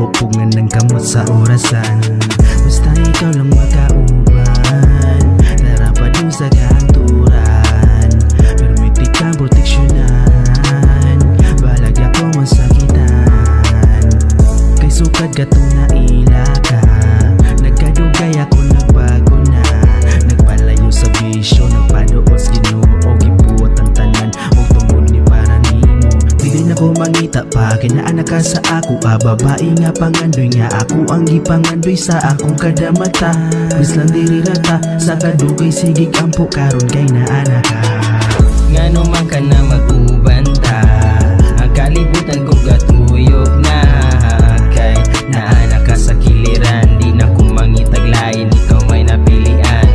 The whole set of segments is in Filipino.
kupungan ng kamot sa orasan. Basta ikaw lang makauban, tara pa dun sa kanturan. Permiti kang proteksyonan, balag ako masakitan. Kay sukad ka itong naila ka, nagkadugay ako nagbago na. Nagpalayo sa bisyo, nagpadoon sa Ginoo, gibuot ang tanan og tungod ni para nimo. Dili na ko mangita pa, kinaanak ka sa ako, babae nga pangandoy nga ako ang gipangandoy sa akong kada mata. Bis lang diri rata sa kadugay, sigig ampo karon kay naanak ka. Ngano man ka na mag-uban ta, ang kalibutan ko gatuyok na. Kay naanak ka sa kiliran, di na ko mangitaglain, ikaw may napilian.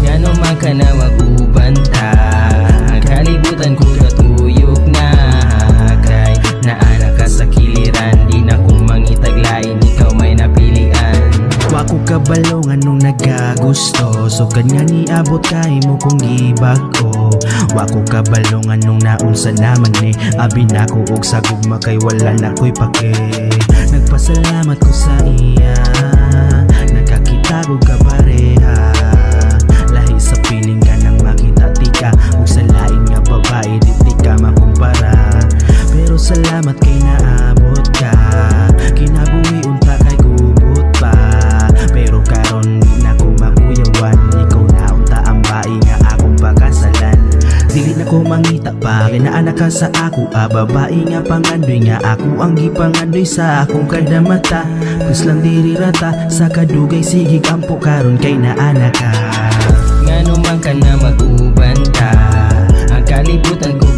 Ngano man ka na mag-uban ta, ang kalibutan ko gatuyok na. Kay naanak ka sa kiliran, di na ko mangitaglain, ikaw may napilian. Wako kabalongan nung nagagusto, so kanya niabot kay mo kung ibag ko. Wako kabalongan nung naunsa naman ni abi na ko og sa gugma kay wala na ko'y pake. Nagpasalamat ko sa iya, nakakita ko kapareha. Lahi sa piling ka nang makita tika, ug sa lain nga babae di ka makumpara. Pero salamat kay naabot ka, kinabuhi unta kay gubot pa. Pero karon di na ko makuyawan, ikaw na unta ang bae nga akong pakasalan. Dili na ko mangita pa, kinaanak ka sa ako, babae nga pangandoy nga ako ang gipangandoy sa akong kada mata. Plus lang diri rata sa kadugay, sigig ampo karon kay naanak ka. Ngano man ka na mag-uban ta, ang kalibutan ko